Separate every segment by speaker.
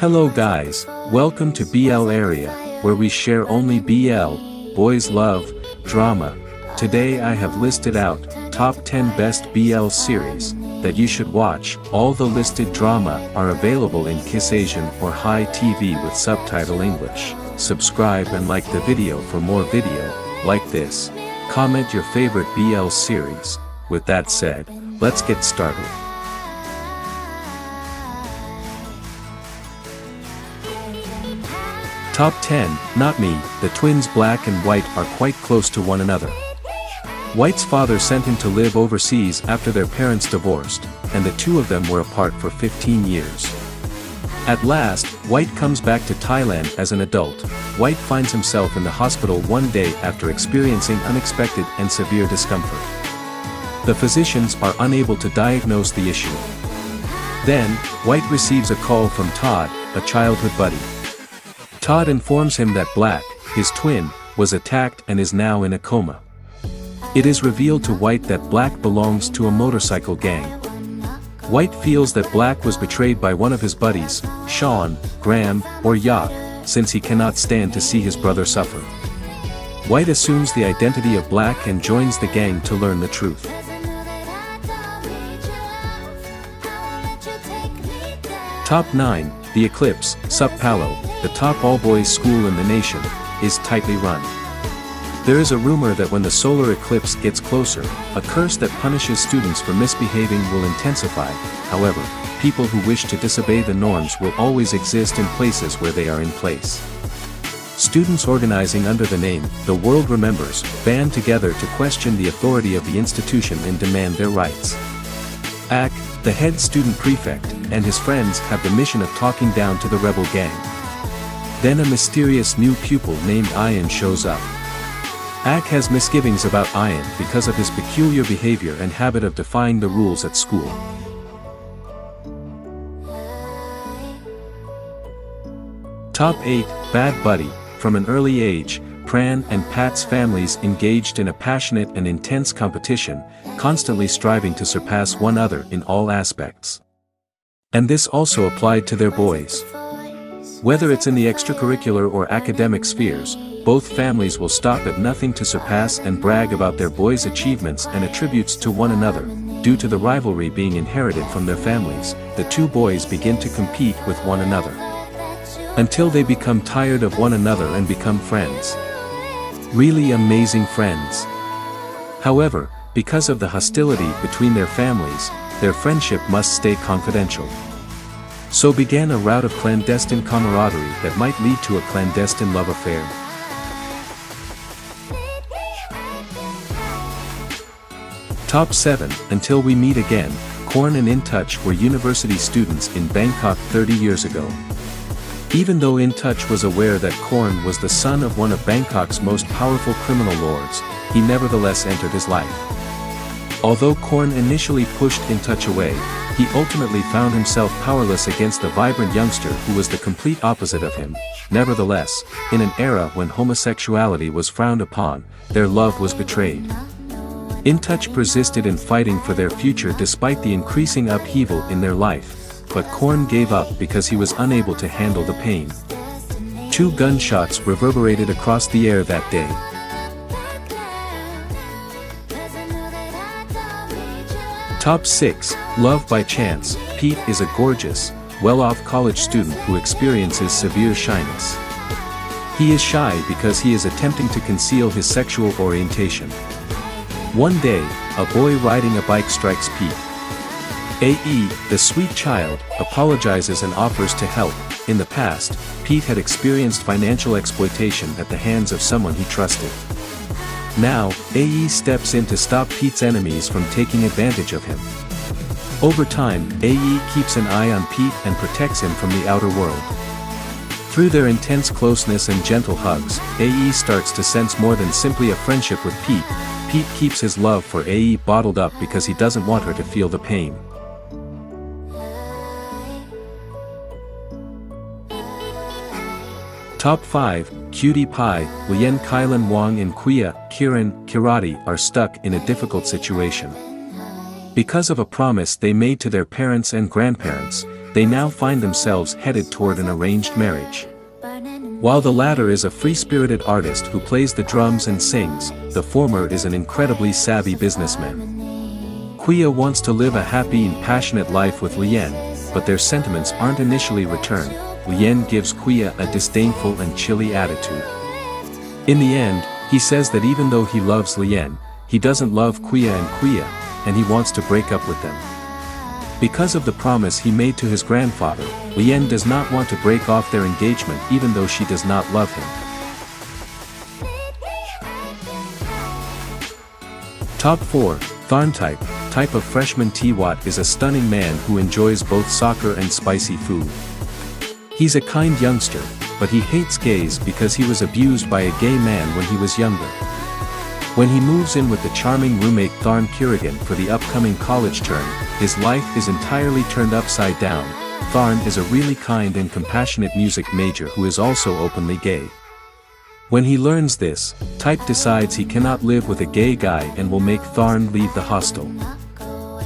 Speaker 1: Hello guys, welcome to BL Area, where we share only BL, boys love, drama. Today I have listed out, top 10 best BL series, that you should watch. All the listed drama are available in Kiss Asian or Hi TV with subtitle English. Subscribe and like the video for more video, like this. Comment your favorite BL series. With that said, let's get started. Top 10, Not Me. The twins Black and White are quite close to one another. White's father sent him to live overseas after their parents divorced, and the two of them were apart for 15 years. At last, White comes back to Thailand as an adult. White finds himself in the hospital one day after experiencing unexpected and severe discomfort. The physicians are unable to diagnose the issue. Then, White receives a call from Todd, a childhood buddy. Todd informs him that Black, his twin, was attacked and is now in a coma. It is revealed to White that Black belongs to a motorcycle gang. White feels that Black was betrayed by one of his buddies, Sean, Graham, or Yak, since he cannot stand to see his brother suffer. White assumes the identity of Black and joins the gang to learn the truth. Top 9, The Eclipse, Sup Palo, the top all-boys school in the nation, is tightly run. There is a rumor that when the solar eclipse gets closer, a curse that punishes students for misbehaving will intensify. However, people who wish to disobey the norms will always exist in places where they are in place. Students organizing under the name, The World Remembers, band together to question the authority of the institution and demand their rights. Ak, the head student prefect, and his friends have the mission of talking down to the rebel gang. Then a mysterious new pupil named Ian shows up. Ak has misgivings about Ian because of his peculiar behavior and habit of defying the rules at school. Top 8, Bad Buddy. From an early age, Pran and Pat's families engaged in a passionate and intense competition, constantly striving to surpass one another in all aspects. And this also applied to their boys. Whether it's in the extracurricular or academic spheres, both families will stop at nothing to surpass and brag about their boys' achievements and attributes to one another. Due to the rivalry being inherited from their families, the two boys begin to compete with one another, until they become tired of one another and become friends. Really amazing friends. However, because of the hostility between their families, their friendship must stay confidential. So began a rout of clandestine camaraderie that might lead to a clandestine love affair. Top 7, Until We Meet Again, Korn and In Touch were university students in Bangkok 30 years ago. Even though In Touch was aware that Korn was the son of one of Bangkok's most powerful criminal lords, he nevertheless entered his life. Although Korn initially pushed In Touch away, he ultimately found himself powerless against the vibrant youngster who was the complete opposite of him. Nevertheless, in an era when homosexuality was frowned upon, their love was betrayed. In Touch persisted in fighting for their future despite the increasing upheaval in their life, but Korn gave up because he was unable to handle the pain. 2 gunshots reverberated across the air that day. Top 6, Love by Chance. Pete is a gorgeous, well-off college student who experiences severe shyness. He is shy because he is attempting to conceal his sexual orientation. One day, a boy riding a bike strikes Pete. AE, the sweet child, apologizes and offers to help. In the past, Pete had experienced financial exploitation at the hands of someone he trusted. Now, AE steps in to stop Pete's enemies from taking advantage of him. Over time, AE keeps an eye on Pete and protects him from the outer world. Through their intense closeness and gentle hugs, AE starts to sense more than simply a friendship with Pete. Pete keeps his love for AE bottled up because he doesn't want her to feel the pain. Top 5, Cutie Pie. Lien Kylan Wang and Kia, Kiran, Kirati are stuck in a difficult situation. Because of a promise they made to their parents and grandparents, they now find themselves headed toward an arranged marriage. While the latter is a free-spirited artist who plays the drums and sings, the former is an incredibly savvy businessman. Quia wants to live a happy and passionate life with Lien, but their sentiments aren't initially returned. Lien gives Quia a disdainful and chilly attitude. In the end, he says that even though he loves Lien, he doesn't love Quia, and he wants to break up with them. Because of the promise he made to his grandfather, Lien does not want to break off their engagement even though she does not love him. Top 4. Tharn type of freshman Twat is a stunning man who enjoys both soccer and spicy food. He's a kind youngster, but he hates gays because he was abused by a gay man when he was younger. When he moves in with the charming roommate Tharn Kirigan for the upcoming college term, his life is entirely turned upside down. Tharn is a really kind and compassionate music major who is also openly gay. When he learns this, Type decides he cannot live with a gay guy and will make Tharn leave the hostel.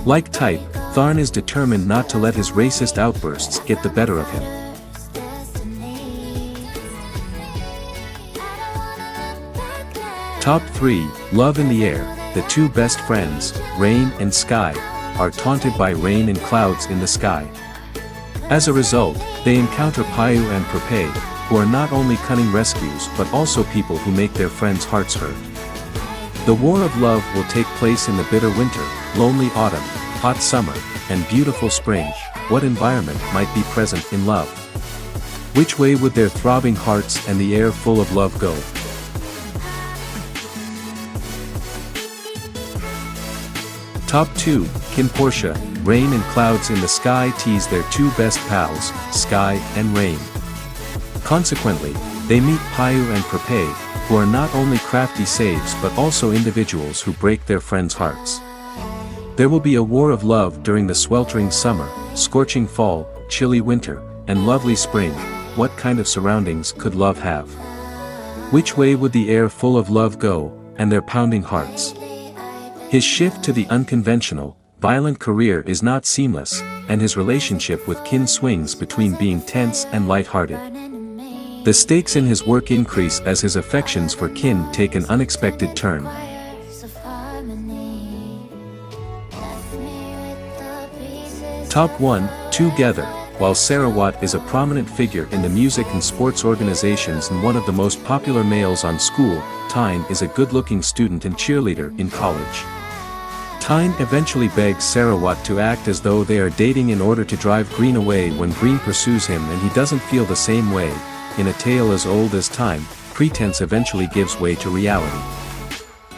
Speaker 1: Like Type, Tharn is determined not to let his racist outbursts get the better of him. Top 3. Love in the Air. The two best friends, Rain and Sky, are taunted by rain and clouds in the sky. As a result, they encounter Payu and Prepay, who are not only cunning rescues but also people who make their friends' hearts hurt. The war of love will take place in the bitter winter, lonely autumn, hot summer, and beautiful spring. What environment might be present in love? Which way would their throbbing hearts and the air full of love go? Top 2. Kin Portia, Rain and Clouds in the Sky tease their two best pals, Sky and Rain. Consequently, they meet Payu and Prepay, who are not only crafty saves but also individuals who break their friends' hearts. There will be a war of love during the sweltering summer, scorching fall, chilly winter, and lovely spring. What kind of surroundings could love have? Which way would the air full of love go, and their pounding hearts? His shift to the unconventional, violent career is not seamless, and his relationship with Kin swings between being tense and light-hearted. The stakes in his work increase as his affections for Kin take an unexpected turn. Top 1. Together. While Sarawat is a prominent figure in the music and sports organizations and one of the most popular males on school, Tyne is a good-looking student and cheerleader in college. Tyne eventually begs Sarawat to act as though they are dating in order to drive Green away when Green pursues him and he doesn't feel the same way. In a tale as old as time, pretense eventually gives way to reality.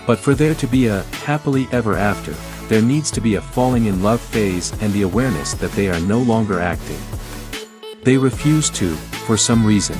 Speaker 1: But for there to be a happily ever after, there needs to be a falling in love phase and the awareness that they are no longer acting. They refuse to, for some reason.